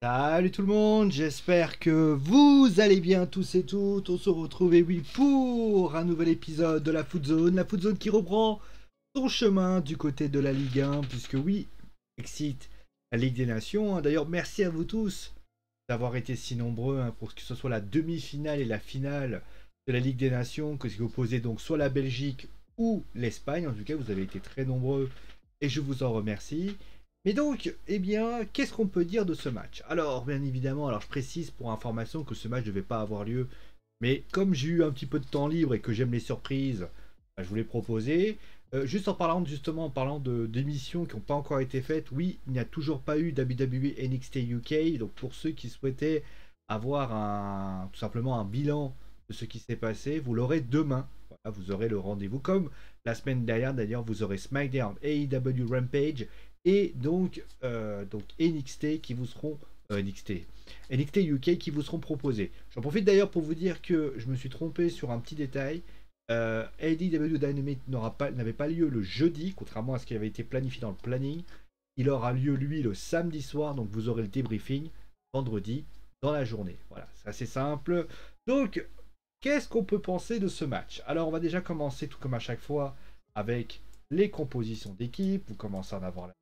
Salut tout le monde, j'espère que vous allez bien tous et toutes. On se retrouve et oui pour un nouvel épisode de la Foot Zone qui reprend son chemin du côté de la Ligue 1, puisque oui, excite la Ligue des Nations. D'ailleurs, merci à vous tous d'avoir été si nombreux pour que ce soit la demi-finale et la finale de la Ligue des Nations, que ce qui opposait donc soit la Belgique ou l'Espagne. En tout cas, vous avez été très nombreux et je vous en remercie. Mais donc, eh bien, qu'est-ce qu'on peut dire de ce match? Alors, bien évidemment, alors je précise pour information que ce match ne devait pas avoir lieu, mais comme j'ai eu un petit peu de temps libre et que j'aime les surprises, je vous l'ai proposé. Juste en parlant justement, en parlant d'émissions qui n'ont pas encore été faites, oui, il n'y a toujours pas eu WWE NXT UK, donc pour ceux qui souhaitaient avoir tout simplement un bilan de ce qui s'est passé, vous l'aurez demain. Voilà, vous aurez le rendez-vous comme la semaine dernière, d'ailleurs, vous aurez SmackDown, AEW Rampage et donc NXT qui vous seront NXT UK qui vous seront proposés. J'en profite d'ailleurs pour vous dire que je me suis trompé sur un petit détail. AEW Dynamite n'avait pas lieu le jeudi, contrairement à ce qui avait été planifié dans le planning. Il aura lieu lui le samedi soir, donc vous aurez le débriefing vendredi dans la journée. Voilà, c'est assez simple. Donc, qu'est-ce qu'on peut penser de ce match? Alors, on va déjà commencer tout comme à chaque fois avec les compositions d'équipe. Vous commencez à en avoir l'habitude.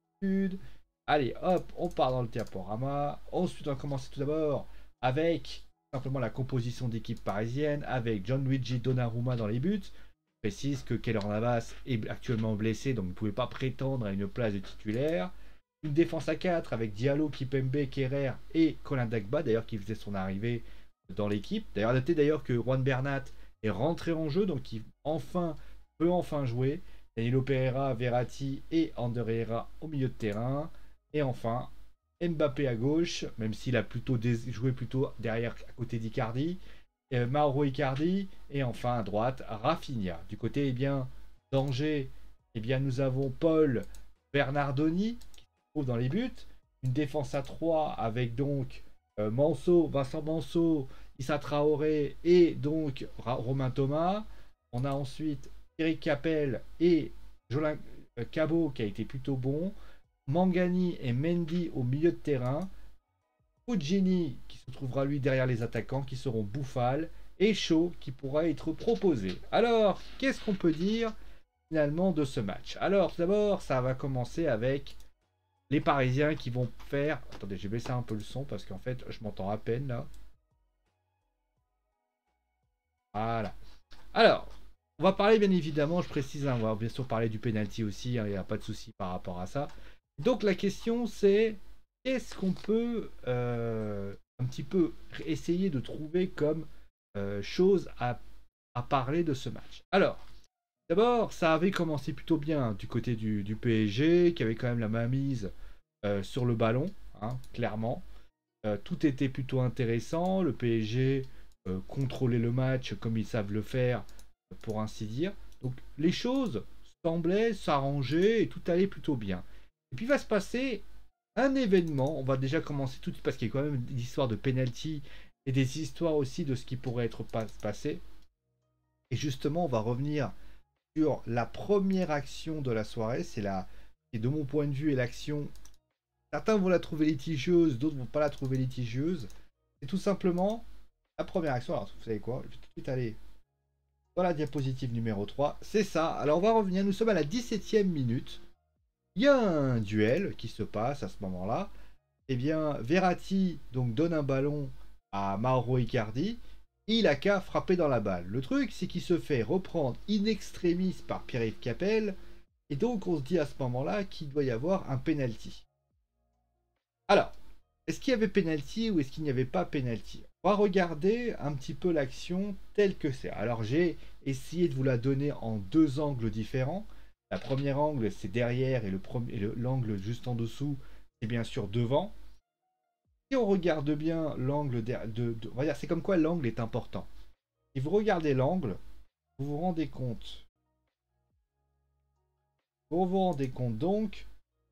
Allez, hop, on part dans le diaporama. Ensuite, on va commencer tout d'abord avec simplement la composition d'équipe parisienne, avec Gianluigi Donnarumma dans les buts. Je précise que Keylor Navas est actuellement blessé, donc vous ne pouvez pas prétendre à une place de titulaire. Une défense à 4 avec Diallo, Kipembe, Kerrer et Colin Dagba, d'ailleurs qui faisait son arrivée dans l'équipe. D'ailleurs, notez d'ailleurs que Juan Bernat est rentré en jeu, donc il peut enfin jouer. Danilo Pereira, Verratti et Ander Herrera au milieu de terrain. Et enfin, Mbappé à gauche, même s'il a joué plutôt derrière à côté d'Icardi. Mauro Icardi. Et enfin à droite, Rafinha. Du côté d'Angers, nous avons Paul Bernardoni qui se trouve dans les buts. Une défense à 3 avec donc Vincent Manso, Issa Traoré et donc Romain Thomas. On a ensuite Eric Capel et Jolin Cabot qui a été plutôt bon. Mangani et Mendy au milieu de terrain. Fujini qui se trouvera lui derrière les attaquants qui seront Bouffal et Shaw qui pourra être proposé. Alors, qu'est-ce qu'on peut dire finalement de ce match? Alors, tout d'abord, ça va commencer avec les Parisiens qui vont faire... Attendez, j'ai baissé un peu le son parce qu'en fait, je m'entends à peine là. Voilà. Alors, on va parler bien évidemment, je précise, on va bien sûr parler du penalty aussi, il n'y a pas de souci par rapport à ça. Donc la question c'est, qu'est-ce qu'on peut un petit peu essayer de trouver comme chose à parler de ce match? Alors, d'abord, ça avait commencé plutôt bien du côté du PSG, qui avait quand même la mainmise sur le ballon, hein, clairement. Tout était plutôt intéressant, le PSG contrôlait le match comme ils savent le faire, pour ainsi dire. Donc les choses semblaient s'arranger et tout allait plutôt bien. Et puis va se passer un événement. On va déjà commencer tout de suite parce qu'il y a quand même des histoires de penalty et des histoires aussi de ce qui pourrait être passé. Et justement, on va revenir sur la première action de la soirée. C'est la, et de mon point de vue, est l'action. Certains vont la trouver litigieuse, d'autres vont pas la trouver litigieuse. C'est tout simplement la première action. Alors, vous savez quoi? Je vais tout de suite aller dans la diapositive numéro 3. C'est ça. Alors, on va revenir. Nous sommes à la 17e minute. Il y a un duel qui se passe à ce moment-là. Eh bien, Verratti donc donne un ballon à Mauro Icardi. Il a qu'à frapper dans la balle. Le truc, c'est qu'il se fait reprendre in extremis par Pierre-Yves Capel. Et donc, on se dit à ce moment-là qu'il doit y avoir un penalty. Alors, est-ce qu'il y avait penalty ou est-ce qu'il n'y avait pas penalty? On va regarder un petit peu l'action telle que c'est. Alors, j'ai essayé de vous la donner en deux angles différents. La première angle, c'est derrière et l'angle juste en dessous, c'est bien sûr devant. Si on regarde bien l'angle on va dire, c'est comme quoi l'angle est important. Si vous regardez l'angle, vous vous rendez compte. Vous vous rendez compte donc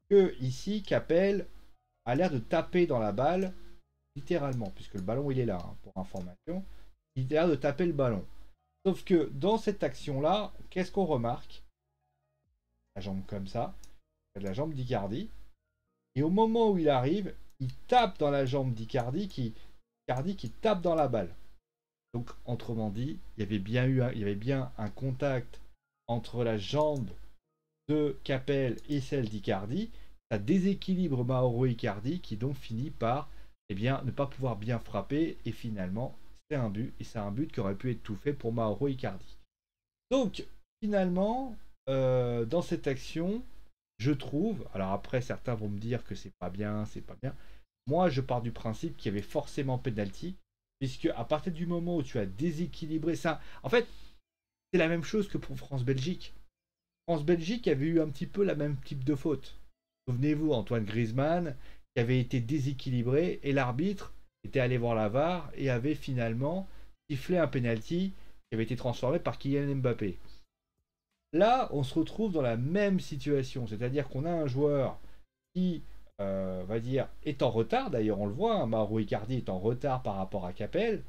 que ici, Capel a l'air de taper dans la balle, littéralement, puisque le ballon il est là, hein, pour information. Il a l'air de taper le ballon. Sauf que dans cette action-là, qu'est-ce qu'on remarque? La jambe comme ça, la jambe d'Icardi. Et au moment où il arrive, il tape dans la jambe d'Icardi, Icardi qui tape dans la balle. Donc, autrement dit, il y avait bien un contact entre la jambe de Capel et celle d'Icardi. Ça déséquilibre Mauro Icardi qui donc finit par ne pas pouvoir bien frapper. Et finalement, c'est un but. Et c'est un but qui aurait pu être tout fait pour Mauro Icardi. Donc, finalement, dans cette action, je trouve, alors après certains vont me dire que c'est pas bien, moi je pars du principe qu'il y avait forcément penalty, puisque à partir du moment où tu as déséquilibré ça, en fait c'est la même chose que pour France-Belgique. France-Belgique avait eu un petit peu la même type de faute. Souvenez-vous, Antoine Griezmann qui avait été déséquilibré et l'arbitre était allé voir la VAR et avait finalement sifflé un penalty qui avait été transformé par Kylian Mbappé. Là, on se retrouve dans la même situation, c'est-à-dire qu'on a un joueur qui, va dire, est en retard. D'ailleurs, on le voit, hein, Mauro Icardi est en retard par rapport à Capel.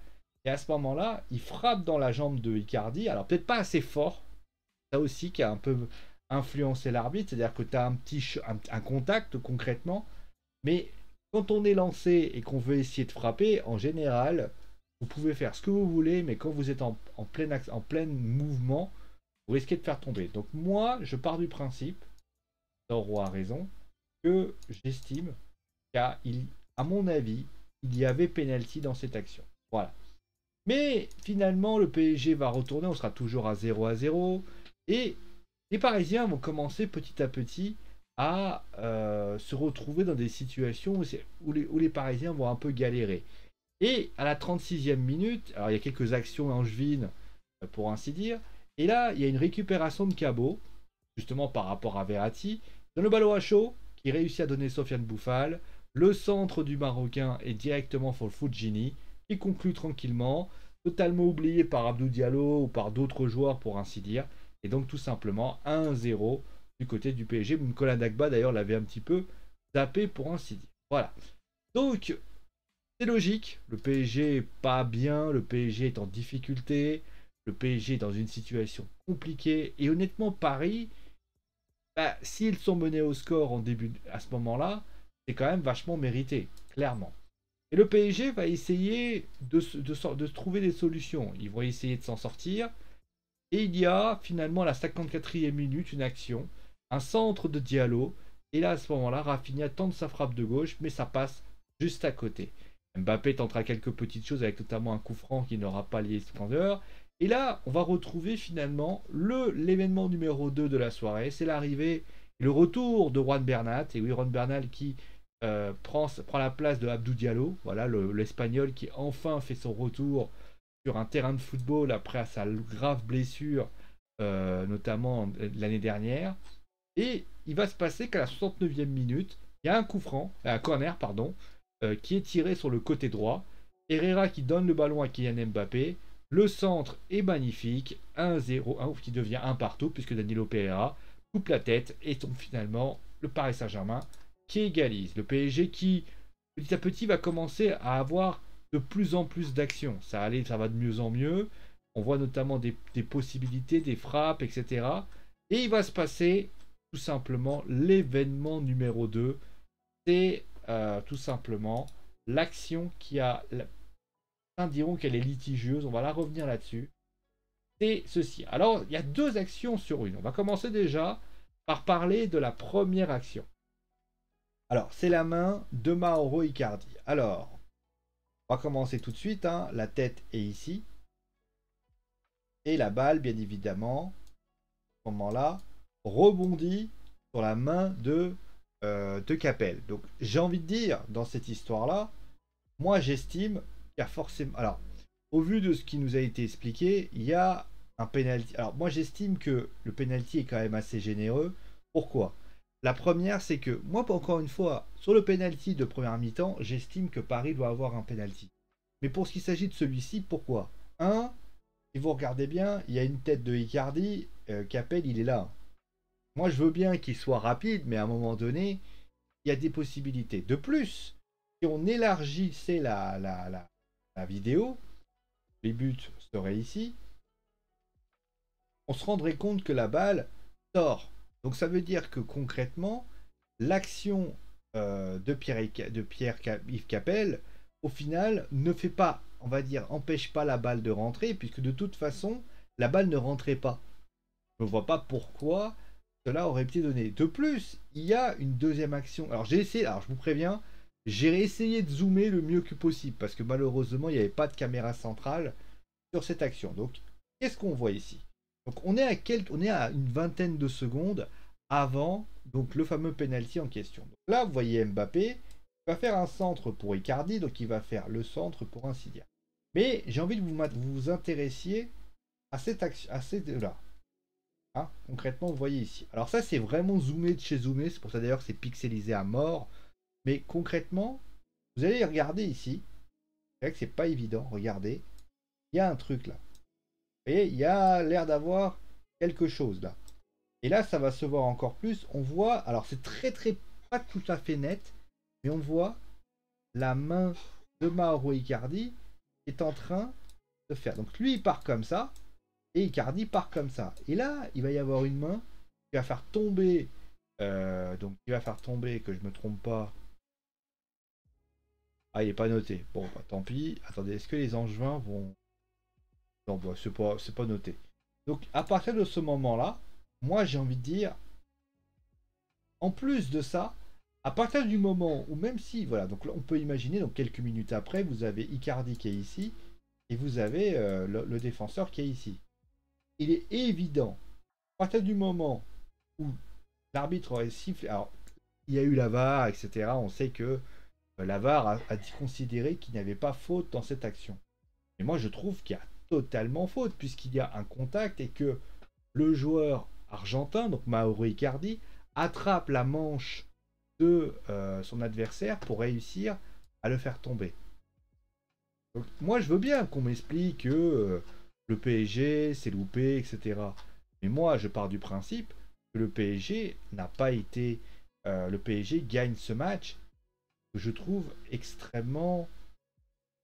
Et à ce moment-là, il frappe dans la jambe de Icardi. Alors, peut-être pas assez fort. Ça aussi qui a un peu influencé l'arbitre. C'est-à-dire que tu as un contact concrètement. Mais quand on est lancé et qu'on veut essayer de frapper, en général, vous pouvez faire ce que vous voulez. Mais quand vous êtes en plein mouvement, vous risquez de faire tomber. Donc moi, je pars du principe, Toro a raison, que j'estime qu'à mon avis, il y avait penalty dans cette action. Voilà. Mais finalement, le PSG va retourner, on sera toujours à 0-0. Et les Parisiens vont commencer petit à petit à se retrouver dans des situations où les Parisiens vont un peu galérer. Et à la 36e minute, alors il y a quelques actions angevines, pour ainsi dire, et là, il y a une récupération de Cabot, justement par rapport à Verratti, dans le ballon à chaud, qui réussit à donner Sofiane Bouffal. Le centre du Marocain est directement pour Fulgini, qui conclut tranquillement, totalement oublié par Abdou Diallo ou par d'autres joueurs pour ainsi dire. Et donc tout simplement 1-0 du côté du PSG. Nicolas Dagba d'ailleurs l'avait un petit peu zappé pour ainsi dire. Voilà. Donc c'est logique, le PSG est pas bien, le PSG est en difficulté. Le PSG est dans une situation compliquée. Et honnêtement, Paris, s'ils sont menés au score à ce moment-là, c'est quand même vachement mérité, clairement. Et le PSG va essayer de trouver des solutions. Ils vont essayer de s'en sortir. Et il y a finalement à la 54e minute une action, un centre de Diallo. Et là, à ce moment-là, Rafinha tente sa frappe de gauche, mais ça passe juste à côté. Mbappé tentera quelques petites choses avec notamment un coup franc qui n'aura pas lié splendeur. Et là, on va retrouver finalement l'événement numéro 2 de la soirée. C'est l'arrivée et le retour de Juan Bernat. Et oui, Juan Bernat qui prend la place de Abdou Diallo. Voilà, l'Espagnol qui enfin fait son retour sur un terrain de football après sa grave blessure, notamment l'année dernière. Et il va se passer qu'à la 69e minute, il y a un coup franc, un corner, pardon, qui est tiré sur le côté droit. Herrera qui donne le ballon à Kylian Mbappé. Le centre est magnifique, 1-0, qui devient un partout, puisque Danilo Pereira coupe la tête et tombe finalement le Paris Saint-Germain qui égalise. Le PSG qui, petit à petit, va commencer à avoir de plus en plus d'actions. Ça va de mieux en mieux. On voit notamment des possibilités, des frappes, etc. Et il va se passer tout simplement l'événement numéro 2. C'est tout simplement l'action qui a... Certains diront qu'elle est litigieuse, on va la revenir là-dessus. C'est ceci. Alors, il y a deux actions sur une. On va commencer déjà par parler de la première action. Alors, c'est la main de Mauro Icardi. Alors, on va commencer tout de suite. Hein. La tête est ici. Et la balle, bien évidemment, à ce moment-là, rebondit sur la main de Capel. Donc, j'ai envie de dire, dans cette histoire-là, moi, j'estime qu'il y a forcément... Alors, au vu de ce qui nous a été expliqué, il y a un penalty. Alors, moi, j'estime que le penalty est quand même assez généreux. Pourquoi? La première, c'est que, moi, encore une fois, sur le penalty de première mi-temps, j'estime que Paris doit avoir un penalty. Mais pour ce qui s'agit de celui-ci, pourquoi? Si vous regardez bien, il y a une tête de Icardi, Capel, il est là. Moi, je veux bien qu'il soit rapide, mais à un moment donné, il y a des possibilités. De plus, si on élargissait la vidéo, les buts seraient ici, on se rendrait compte que la balle sort. Donc ça veut dire que concrètement, l'action Yves Capel, au final, ne fait pas, on va dire, empêche pas la balle de rentrer, puisque de toute façon, la balle ne rentrait pas. Je ne vois pas pourquoi cela aurait été donné. De plus, il y a une deuxième action. Alors j'ai essayé, alors je vous préviens, j'ai essayé de zoomer le mieux que possible, parce que malheureusement, il n'y avait pas de caméra centrale sur cette action. Donc, qu'est-ce qu'on voit ici? Donc on est à une vingtaine de secondes avant donc le fameux penalty en question. Donc là, vous voyez Mbappé, il va faire un centre pour Icardi, donc il va faire le centre pour ainsi dire. Mais j'ai envie que vous intéressiez à cette action, à cette là. Hein, concrètement, vous voyez ici. Alors ça, c'est vraiment zoomé de chez zoomé, c'est pour ça d'ailleurs que c'est pixelisé à mort. Mais concrètement, vous allez regarder ici. C'est vrai que c'est pas évident. Regardez, il y a un truc là. Vous voyez, il y a l'air d'avoir quelque chose là. Et là, ça va se voir encore plus. On voit, alors c'est très pas tout à fait net, mais on voit la main de Mauro Icardi qui est en train de faire. Donc lui, il part comme ça, et Icardi part comme ça. Et là, il va y avoir une main qui va faire tomber, donc il va faire tomber, que je me trompe pas. Ah, il est pas noté. Bon, bah, tant pis. Attendez, est-ce que les Angevins vont... Non, bah, c'est pas noté. Donc à partir de ce moment-là, moi j'ai envie de dire, en plus de ça, à partir du moment où même si, voilà, donc on peut imaginer, donc quelques minutes après, vous avez Icardi qui est ici, et vous avez le défenseur qui est ici. Il est évident, à partir du moment où l'arbitre aurait sifflé, alors il y a eu la VAR, etc., on sait que la VAR a considéré qu'il n'y avait pas faute dans cette action. Et moi je trouve qu'il y a totalement faute, puisqu'il y a un contact et que le joueur argentin, donc Mauro Icardi, attrape la manche de son adversaire pour réussir à le faire tomber. Donc, moi, je veux bien qu'on m'explique que le PSG s'est loupé, etc. Mais moi, je pars du principe que le PSG n'a pas été... le PSG gagne ce match que je trouve extrêmement...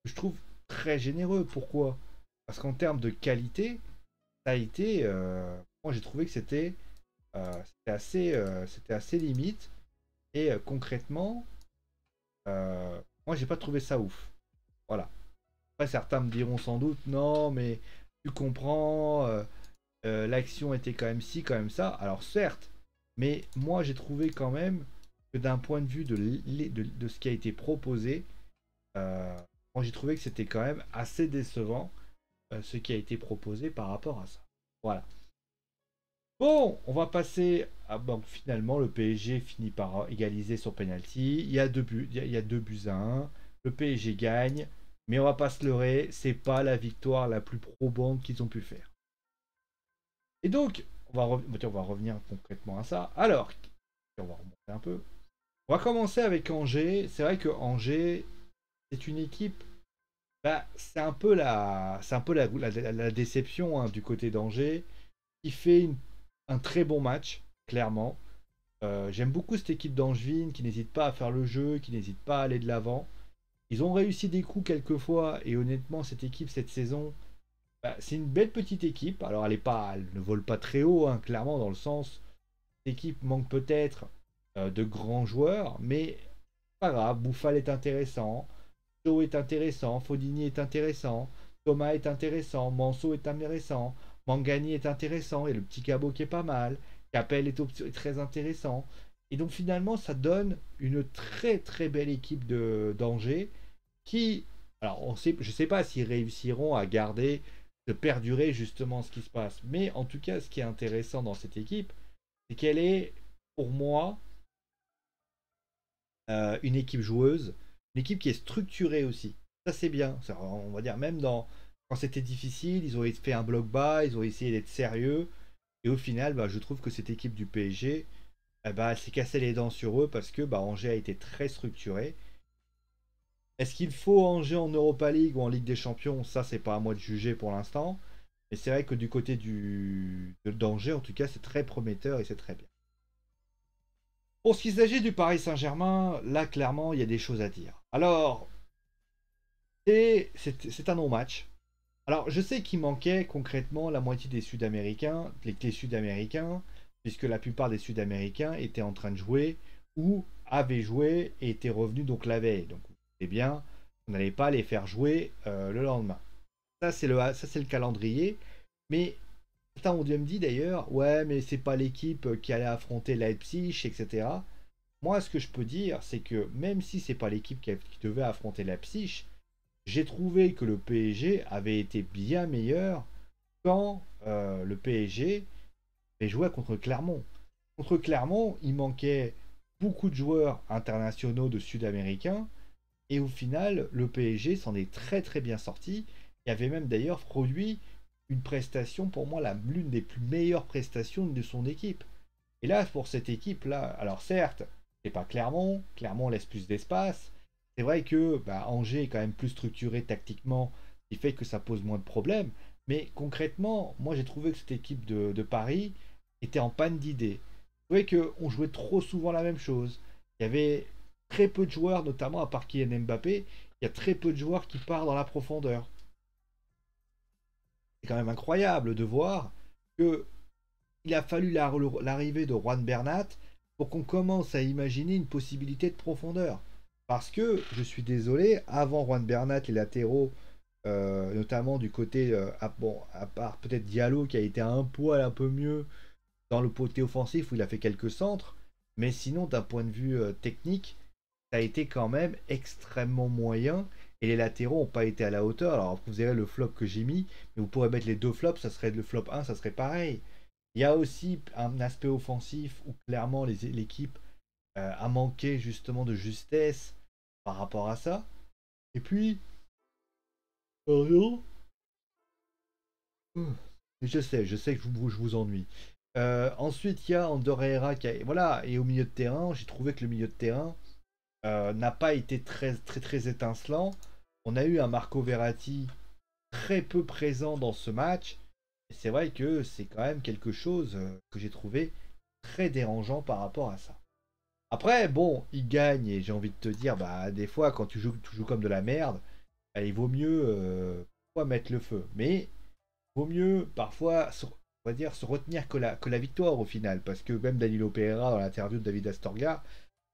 je trouve très généreux. Pourquoi? Parce qu'en termes de qualité, ça a été... moi, j'ai trouvé que c'était assez limite. Et concrètement, moi j'ai pas trouvé ça ouf. Voilà. Après certains me diront sans doute non mais tu comprends, l'action était quand même ci, quand même ça. Alors certes, mais moi j'ai trouvé quand même que d'un point de vue de ce qui a été proposé, euh, moi j'ai trouvé que c'était quand même assez décevant ce qui a été proposé par rapport à ça. Voilà. Bon, on va passer à bon, finalement le PSG finit par égaliser sur penalty. Il y a 2 buts, il y a 2 buts à 1. Le PSG gagne, mais on va pas se leurrer, c'est pas la victoire la plus probante qu'ils ont pu faire. Et donc, on va revenir concrètement à ça. Alors, on va remonter un peu. On va commencer avec Angers. C'est vrai que Angers, c'est une équipe. Bah, c'est un peu la déception hein, du côté d'Angers qui fait un très bon match, clairement. J'aime beaucoup cette équipe d'Angevine qui n'hésite pas à faire le jeu, qui n'hésite pas à aller de l'avant. Ils ont réussi des coups quelquefois et honnêtement cette équipe cette saison, bah, c'est une belle petite équipe. Alors elle ne vole pas très haut, hein, clairement dans le sens, l'équipe manque peut-être de grands joueurs, mais pas grave. Bouffal est intéressant, Cho est intéressant, Fodini est intéressant, Thomas est intéressant, Manso est intéressant, Mangani est intéressant, et le petit Cabot qui est pas mal, Capel est très intéressant. Et donc finalement, ça donne une très belle équipe d'Angers qui, alors je ne sais pas s'ils réussiront à garder, de perdurer justement ce qui se passe. Mais en tout cas, ce qui est intéressant dans cette équipe, c'est qu'elle est, pour moi, une équipe joueuse, une équipe qui est structurée aussi. Ça c'est bien. On va dire même quand c'était difficile, ils ont fait un bloc bas, ils ont essayé d'être sérieux. Et au final, bah, je trouve que cette équipe du PSG, eh bah, elle s'est cassé les dents sur eux parce que bah, Angers a été très structuré. Est-ce qu'il faut Angers en Europa League ou en Ligue des Champions? Ça, c'est pas à moi de juger pour l'instant. Mais c'est vrai que du côté d'Angers, en tout cas, c'est très prometteur et c'est très bien. Pour ce qui s'agit du Paris Saint-Germain, là, clairement, il y a des choses à dire. Alors, c'est un non-match. Alors, je sais qu'il manquait concrètement la moitié des Sud-Américains, les Sud-Américains, puisque la plupart des Sud-Américains étaient en train de jouer ou avaient joué et étaient revenus donc la veille. Donc c'est bien, on n'allait pas les faire jouer le lendemain. Ça c'est le calendrier. Mais certains ont dû me dire d'ailleurs, ouais, mais c'est pas l'équipe qui allait affronter Leipzig, etc. Moi, ce que je peux dire, c'est que même si c'est pas l'équipe qui devait affronter Leipzig, j'ai trouvé que le PSG avait été bien meilleur quand le PSG avait joué contre Clermont. Contre Clermont, il manquait beaucoup de joueurs internationaux de Sud-Américains. Et au final, le PSG s'en est très très bien sorti. Il avait même d'ailleurs produit une prestation, pour moi, l'une des plus meilleures prestations de son équipe. Et là, pour cette équipe-là, alors certes, c'est pas Clermont, Clermont laisse plus d'espace. C'est vrai que Angers est quand même plus structuré tactiquement, ce qui fait que ça pose moins de problèmes. Mais concrètement, moi j'ai trouvé que cette équipe de Paris était en panne d'idées. Je trouvais qu'on jouait trop souvent la même chose. Il y avait très peu de joueurs, notamment à part Kylian Mbappé, il y a très peu de joueurs qui partent dans la profondeur. C'est quand même incroyable de voir que il a fallu l'arrivée de Juan Bernat pour qu'on commence à imaginer une possibilité de profondeur. Parce que, je suis désolé, avant Juan Bernat, les latéraux, notamment du côté, à part peut-être Diallo qui a été un poil un peu mieux dans le côté offensif où il a fait quelques centres, mais sinon d'un point de vue technique, ça a été quand même extrêmement moyen et les latéraux n'ont pas été à la hauteur. Alors vous verrez le flop que j'ai mis, mais vous pourrez mettre les deux flops, ça serait le flop 1, ça serait pareil. Il y a aussi un aspect offensif où clairement l'équipe a manqué justement de justesse par rapport à ça. Et puis, pardon. Je sais que je vous ennuie. Ensuite, il y a Andorra Herrera voilà, et au milieu de terrain, j'ai trouvé que le milieu de terrain n'a pas été très, très, très étincelant. On a eu un Marco Verratti très peu présent dans ce match. Et c'est vrai que c'est quand même quelque chose que j'ai trouvé très dérangeant par rapport à ça. Après, bon, il gagne et j'ai envie de te dire, des fois, quand tu joues comme de la merde, il vaut mieux parfois mettre le feu. Mais il vaut mieux parfois, on va dire, se retenir que la victoire au final. Parce que même Danilo Pereira, dans l'interview de David Astorga,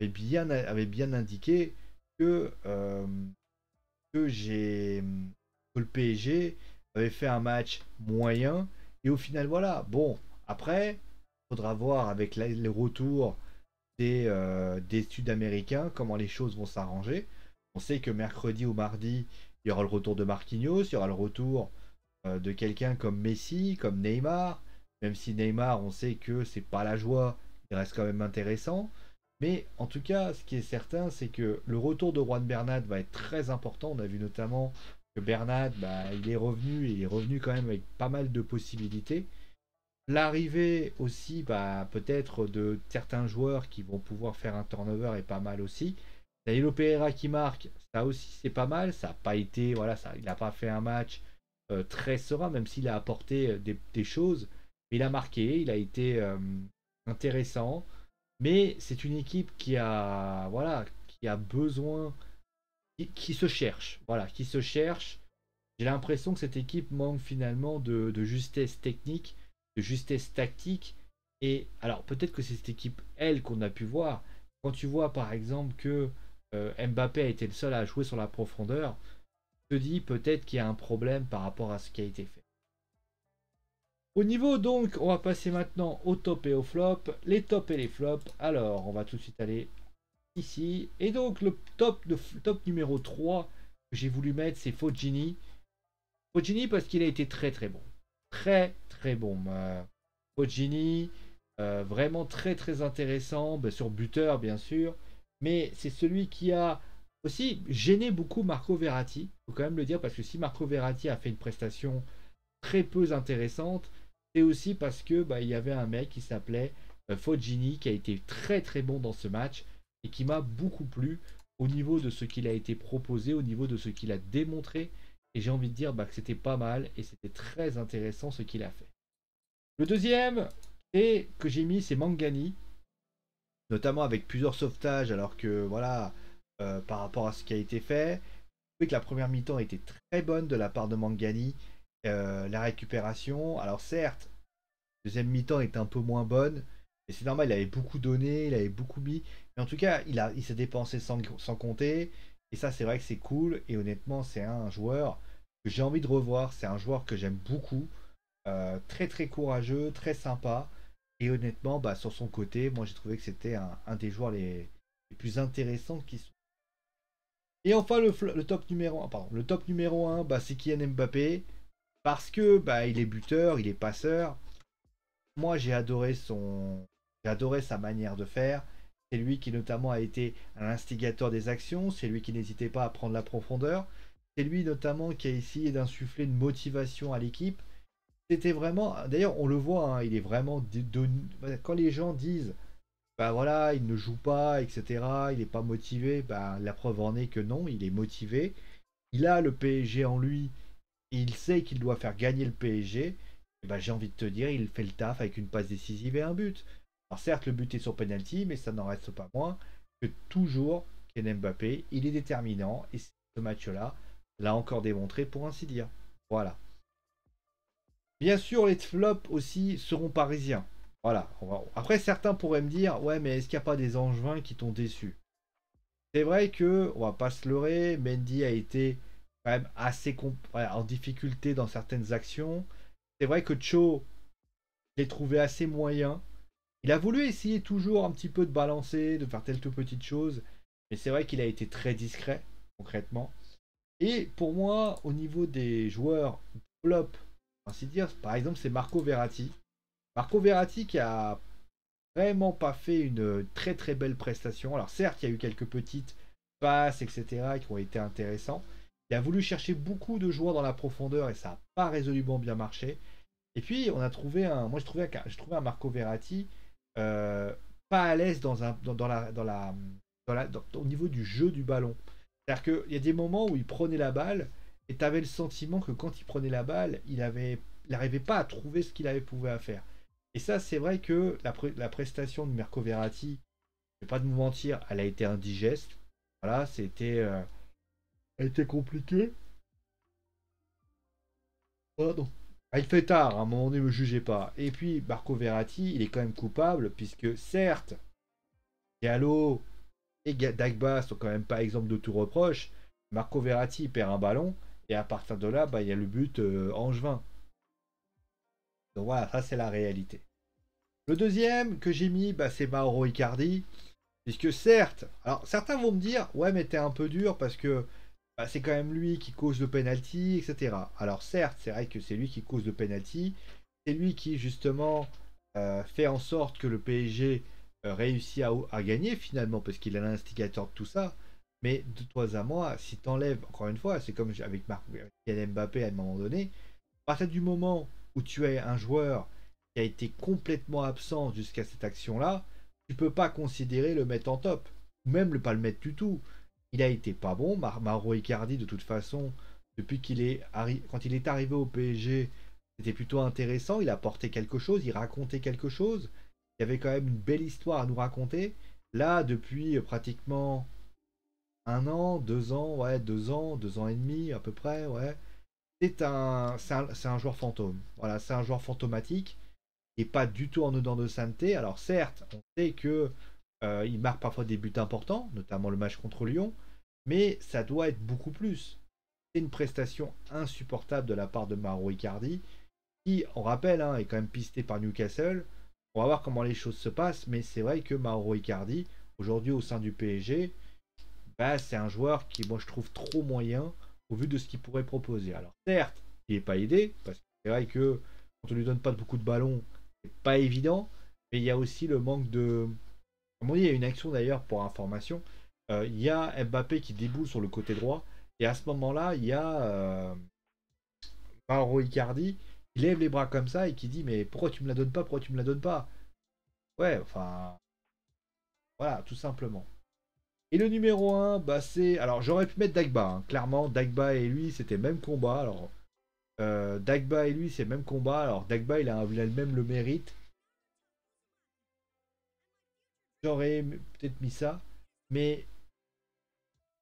avait bien indiqué que, que le PSG avait fait un match moyen. Et au final, voilà. Bon, après, il faudra voir avec les retours des Sud-Américains comment les choses vont s'arranger. On sait que mercredi ou mardi, il y aura le retour de Marquinhos, il y aura le retour de quelqu'un comme Messi, comme Neymar. Même si Neymar, on sait que c'est pas la joie, il reste quand même intéressant. Mais en tout cas, ce qui est certain, c'est que le retour de Juan Bernat va être très important. On a vu notamment que Bernat, il est revenu et il est revenu quand même avec pas mal de possibilités. L'arrivée aussi, peut-être de certains joueurs qui vont pouvoir faire un turnover est pas mal aussi. Danilo Pereira qui marque, ça aussi c'est pas mal. Ça n'a pas été, voilà, il n'a pas fait un match très serein, même s'il a apporté des choses. Mais il a marqué, il a été intéressant. Mais c'est une équipe qui a, voilà, qui a besoin, qui se cherche, voilà, qui se cherche. J'ai l'impression que cette équipe manque finalement de justesse technique, de justesse tactique. Et alors peut-être que c'est cette équipe, elle, qu'on a pu voir. Quand tu vois par exemple que Mbappé a été le seul à jouer sur la profondeur, tu te dis peut-être qu'il y a un problème par rapport à ce qui a été fait. Au niveau donc, on va passer maintenant au top et au flop, les tops et les flops. Alors, on va tout de suite aller ici. Et donc, le top numéro 3 que j'ai voulu mettre, c'est Fogini. Fogini parce qu'il a été très très bon. Très très bon. Fogini, vraiment très très intéressant, sur buteur bien sûr. Mais c'est celui qui a aussi gêné beaucoup Marco Verratti. Il faut quand même le dire parce que si Marco Verratti a fait une prestation très peu intéressante, c'est aussi parce que il y avait un mec qui s'appelait Fogini qui a été très très bon dans ce match et qui m'a beaucoup plu au niveau de ce qu'il a été proposé, au niveau de ce qu'il a démontré. Et j'ai envie de dire que c'était pas mal et c'était très intéressant ce qu'il a fait. Le deuxième que j'ai mis, c'est Mangani, notamment avec plusieurs sauvetages, alors que voilà, par rapport à ce qui a été fait, je trouvais que la première mi-temps était très bonne de la part de Mangani. La récupération, alors certes, la deuxième mi-temps est un peu moins bonne, Et c'est normal, il avait beaucoup donné, il avait beaucoup mis. Mais en tout cas, il s'est dépensé sans compter. Et ça, c'est vrai que c'est cool. Et honnêtement, c'est un joueur que j'ai envie de revoir. C'est un joueur que j'aime beaucoup. Très très courageux, très sympa. Et honnêtement, bah, sur son côté, moi j'ai trouvé que c'était un des joueurs les plus intéressants qui sont. Et enfin, le top numéro 1, pardon, le top numéro 1, bah, c'est Kylian Mbappé. Parce que bah, il est buteur, il est passeur. Moi, j'ai adoré sa manière de faire. C'est lui qui notamment a été un instigateur des actions. C'est lui qui n'hésitait pas à prendre la profondeur. C'est lui notamment qui a essayé d'insuffler une motivation à l'équipe. C'était vraiment, d'ailleurs, on le voit, hein, il est vraiment quand les gens disent, bah voilà, il ne joue pas, etc. Il n'est pas motivé. Bah la preuve en est que non, il est motivé. Il a le PSG en lui. Il sait qu'il doit faire gagner le PSG. Et bah, j'ai envie de te dire, il fait le taf avec une passe décisive et un but. Alors certes, le but est sur penalty, mais ça n'en reste pas moins que toujours Kylian Mbappé, il est déterminant et ce match-là l'a encore démontré pour ainsi dire. Voilà. Bien sûr, les flops aussi seront parisiens. Voilà. Après, certains pourraient me dire, ouais, mais est-ce qu'il n'y a pas des Angevins qui t'ont déçu? C'est vrai que, on va pas se leurrer, Mendy a été quand même assez voilà, en difficulté dans certaines actions. C'est vrai que Cho, je l'ai trouvé assez moyen. Il a voulu essayer toujours un petit peu de balancer, de faire telle ou petite chose, mais c'est vrai qu'il a été très discret, concrètement. Et pour moi, au niveau des joueurs flop, ainsi dire, par exemple, c'est Marco Verratti. Marco Verratti qui a vraiment pas fait une très très belle prestation. Alors certes, il y a eu quelques petites passes, etc., qui ont été intéressants. Il a voulu chercher beaucoup de joueurs dans la profondeur et ça n'a pas résolument bien marché. Et puis on a trouvé moi je trouvais un Marco Verratti pas à l'aise au niveau du jeu du ballon. C'est-à-dire qu'il y a des moments où il prenait la balle et tu avais le sentiment que quand il prenait la balle, il n'arrivait pas à trouver ce qu'il pouvait faire. Et ça, c'est vrai que la prestation de Marco Verratti, je vais pas de me mentir, elle a été indigeste. Voilà, elle était compliqué. Pardon. Ah, il fait tard, à un moment donné, ne me jugez pas. Et puis, Marco Verratti, il est quand même coupable, puisque certes, Diallo et Dagba sont quand même pas exemples de tout reproche. Marco Verratti perd un ballon, et à partir de là, bah, il y a le but angevin. Donc voilà, ça c'est la réalité. Le deuxième que j'ai mis, bah, c'est Mauro Icardi. Puisque certes, alors certains vont me dire, ouais, mais t'es un peu dur parce que bah, c'est quand même lui qui cause le penalty, etc. Alors certes, c'est vrai que c'est lui qui cause le penalty. C'est lui qui justement fait en sorte que le PSG réussit à gagner finalement, parce qu'il est l'instigateur de tout ça. Mais de toi à moi, si t'enlèves, encore une fois, c'est comme avec Kylian Mbappé à un moment donné, à partir du moment où tu as un joueur qui a été complètement absent jusqu'à cette action-là, tu peux pas considérer le mettre en top, ou même ne pas le mettre du tout. Il a été pas bon. Mauro Icardi, de toute façon, depuis quand il est arrivé au PSG, c'était plutôt intéressant. Il apportait quelque chose, il racontait quelque chose. Il y avait quand même une belle histoire à nous raconter. Là, depuis pratiquement un an, 2 ans, ouais, 2 ans, 2 ans et demi à peu près, ouais. C'est un joueur fantôme. Voilà, c'est un joueur fantomatique et pas du tout en dedans de sainteté. Alors certes, on sait que il marque parfois des buts importants, notamment le match contre Lyon, mais ça doit être beaucoup plus. C'est une prestation insupportable de la part de Mauro Icardi, qui, on rappelle, hein, est quand même pisté par Newcastle. On va voir comment les choses se passent, mais c'est vrai que Mauro Icardi, aujourd'hui au sein du PSG, bah, c'est un joueur qui, moi, je trouve trop moyen au vu de ce qu'il pourrait proposer. Alors certes, il n'est pas aidé, parce que c'est vrai que quand on lui donne pas beaucoup de ballons, c'est pas évident, mais il y a aussi le manque de. Comme on dit, il y a une action d'ailleurs pour information. Il y a Mbappé qui déboule sur le côté droit, et à ce moment-là, il y a Mauro Icardi qui lève les bras comme ça et qui dit mais pourquoi tu me la donnes pas, pourquoi tu me la donnes pas? Ouais, enfin, voilà, tout simplement. Et le numéro un, bah c'est. Alors j'aurais pu mettre Dagba, hein. Clairement, Dagba et lui, c'était même combat. Alors, Dagba et lui, c'est le même combat. Alors, Dagba, il a même le mérite. J'aurais peut-être mis ça. Mais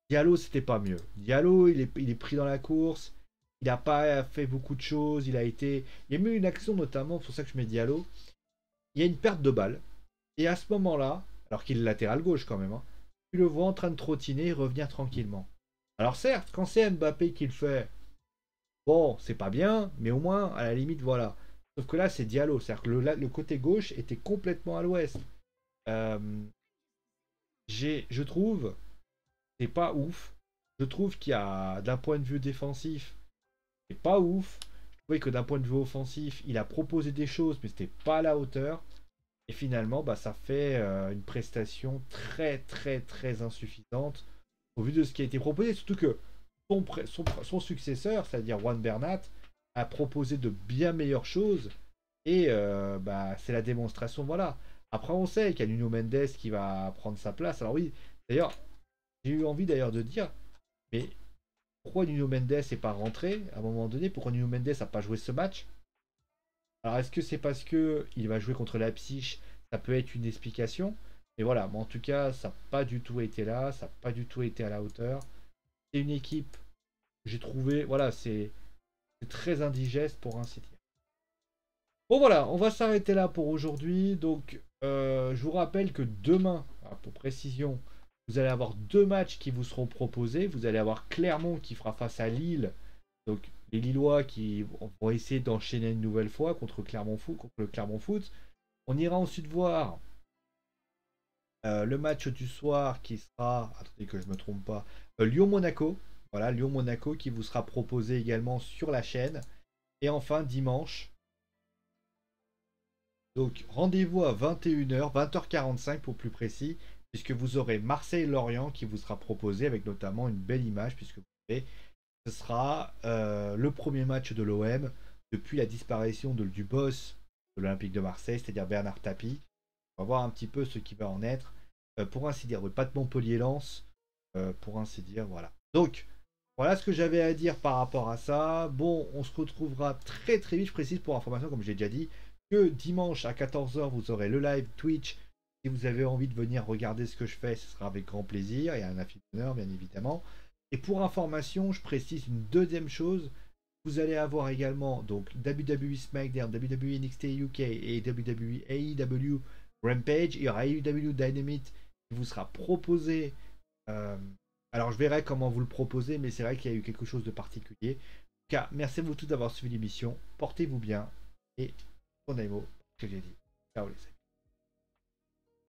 Diallo, c'était pas mieux. Diallo, il est pris dans la course. Il n'a pas fait beaucoup de choses. Il a été. Il y a eu une action notamment, c'est pour ça que je mets Diallo. Il y a une perte de balle. Et à ce moment-là, alors qu'il est latéral gauche quand même, hein, tu le vois en train de trottiner et revenir tranquillement. Alors certes, quand c'est Mbappé qui le fait, bon, c'est pas bien, mais au moins, à la limite, voilà. Sauf que là, c'est Diallo, c'est-à-dire que le côté gauche était complètement à l'ouest. Euh, je trouve, c'est pas ouf. Je trouve qu'il y a, d'un point de vue défensif, c'est pas ouf. Je trouvais que d'un point de vue offensif, il a proposé des choses, mais c'était pas à la hauteur. Et finalement, bah, ça fait une prestation très très très insuffisante au vu de ce qui a été proposé. Surtout que son successeur, c'est-à-dire Juan Bernat, a proposé de bien meilleures choses. Et bah, c'est la démonstration, voilà. Après, on sait qu'il y a Nuno Mendes qui va prendre sa place. Alors oui, d'ailleurs, j'ai eu envie d'ailleurs de dire, mais pourquoi Nuno Mendes n'est pas rentré à un moment donné? Pourquoi Nuno Mendes n'a pas joué ce match? Alors est-ce que c'est parce que il va jouer contre Leipzig? Ça peut être une explication. Mais voilà, mais en tout cas, ça n'a pas du tout été là, ça n'a pas du tout été à la hauteur. C'est une équipe, j'ai trouvé, voilà, c'est très indigeste pour ainsi dire. Bon voilà, on va s'arrêter là pour aujourd'hui. Donc je vous rappelle que demain, pour précision, vous allez avoir deux matchs qui vous seront proposés. Vous allez avoir Clermont qui fera face à Lille. Donc les Lillois qui vont essayer d'enchaîner une nouvelle fois contre Clermont Foot, contre le Clermont Foot. On ira ensuite voir le match du soir qui sera, attendez que je ne me trompe pas, Lyon-Monaco. Voilà, Lyon-Monaco qui vous sera proposé également sur la chaîne. Et enfin dimanche, donc rendez-vous à 21h, 20h45 pour plus précis, puisque vous aurez Marseille-Lorient qui vous sera proposé avec notamment une belle image, puisque vous savez, ce sera le premier match de l'OM depuis la disparition du boss de l'Olympique de Marseille, c'est-à-dire Bernard Tapie. On va voir un petit peu ce qui va en être. Pour ainsi dire, pas de Montpellier-Lens, pour ainsi dire, voilà. Donc, voilà ce que j'avais à dire par rapport à ça. Bon, on se retrouvera très très vite, je précise pour information, comme j'ai déjà dit, que dimanche à 14h, vous aurez le live Twitch. Si vous avez envie de venir regarder ce que je fais, ce sera avec grand plaisir. Il y a un afficheur, bien évidemment. Et pour information, je précise une deuxième chose. Vous allez avoir également donc WWE SmackDown, WWE NXT UK et WWE AEW Rampage. Il y aura AEW Dynamite qui vous sera proposé. euh, alors je verrai comment vous le proposez, mais c'est vrai qu'il y a eu quelque chose de particulier. En tout cas, merci à vous tous d'avoir suivi l'émission. Portez-vous bien et prenez mot, ce que j'ai dit. Ciao les amis.